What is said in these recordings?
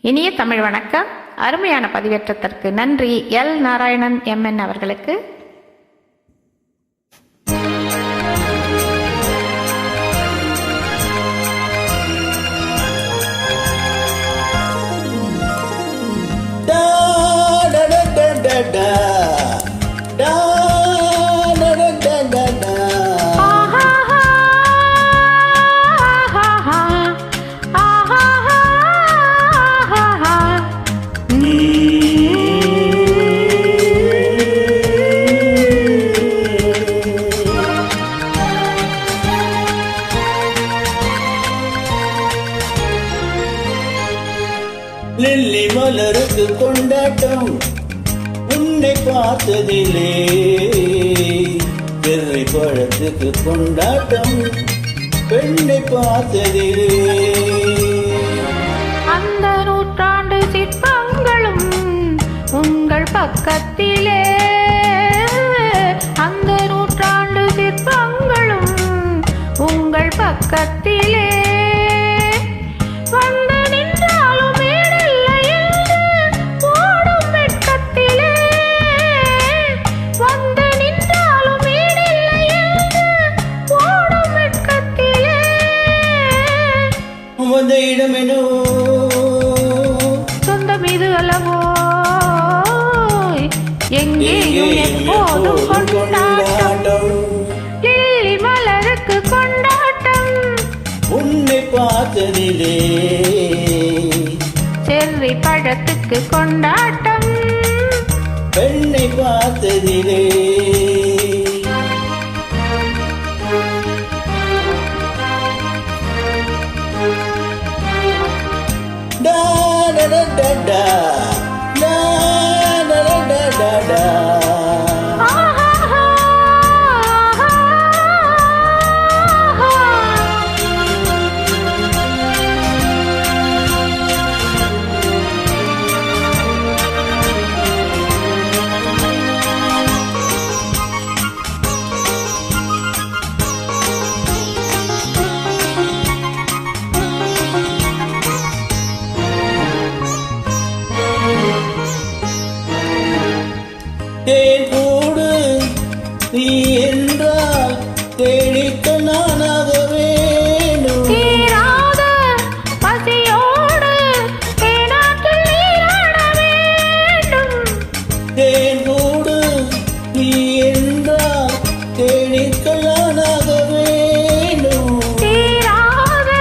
இனிய தமிழ் வணக்கம். அருமையான பதிவேற்றத்திற்கு நன்றி. எல் நாராயணன் எம்என் அவர்களுக்கு. லில்லி மலருக்கு கொண்டாட்டம் உன்னை பார்த்ததிலே, பெர்ரி பழத்துக்கு கொண்டாட்டம் பெண்ணை பார்த்ததிலே. அந்த நூற்றாண்டு சிற்பங்களும் உங்கள் பக்கத்திலே, அந்த நூற்றாண்டு சிற்பங்களும் உங்கள் பக்கத்திலே. வந்த இடமெனோ சொந்தம் இது அல்லவோ, எங்கேயும் எப்போதும் கொண்டாட்டம். லில்லி மலருக்கு கொண்டாட்டம் உன்னை பார்த்ததிலே, செர்ரி பழத்துக்கு கொண்டாட்டம் பெண்ணை பார்த்ததிலே. Da da da da da da da da da da. தேன் கூடு நீ என்றால் தேடிக்க நானாக வேணும். தீராத பசியோடு தேனாற்றில் நீராட வேண்டும். தேன் கூடு நீ என்றால் தேடிக்க நானாக வேணும். தீராத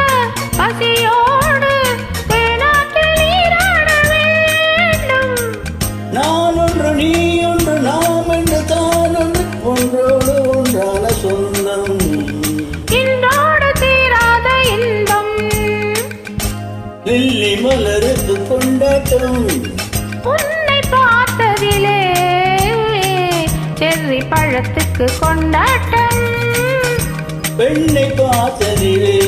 பசியோடு தேனாற்றில் நீராட வேண்டும். நான் ஒன்று நீ ஒன்று நாம் என்று தான் ஒன்று, ஒன்றோடு ஒன்றான சொந்தம். இன்றோடு தீராத இன்பம். லில்லி மலருக்கு கொண்டாட்டம் உன்னை பார்த்ததிலே, செர்ரி பழத்துக்கு கொண்டாட்டம் பெண்ணை பார்த்ததிலே.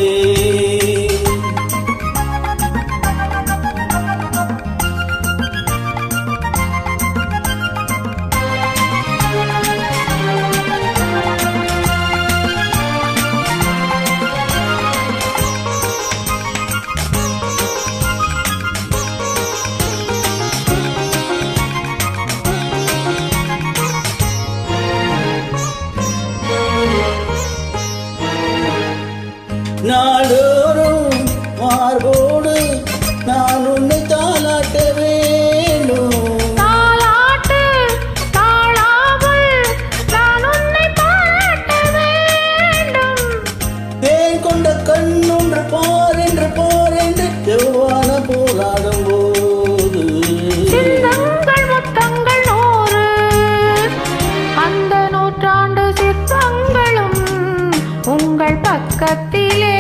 நாடோறும் மார்போடு நான் உன்னை தாளாட்ட வேணும். தாலாட்டு தாளாமல் நான் உன்னை பாராட்ட வேண்டும். தேன் கொண்ட கண்ணொன்று பார் என்று செவ்வான போராடும் போது சிந்தங்கள் முத்தங்கள் நூறு, அந்த நூற்றாண்டு சிற்பங்களும் உங்கள் பக்கத்திலே.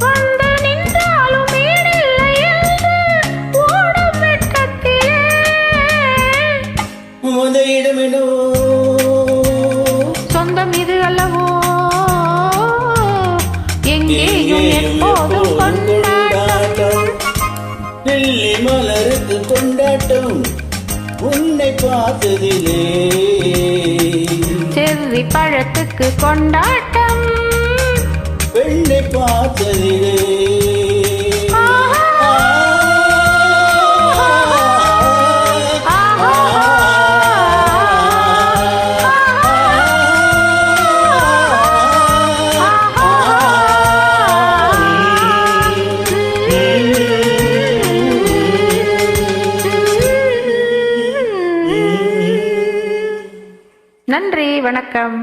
வந்து நின்றாலும் ஈடில்லை என்று ஓடும் வெட்கத்திலே. வந்த இடமெனோ சொந்தம் இது அல்லவோ, எங்கேயும் எப்போதும் கொண்டாட்டம். லில்லி மலருக்கு கொண்டாட்டம் உன்னை பார்த்ததிலே, செர்ரி பழத்துக்கு கொண்டாட்டம் பெண்ணை பார்த்ததிலே. நன்றி, வணக்கம்.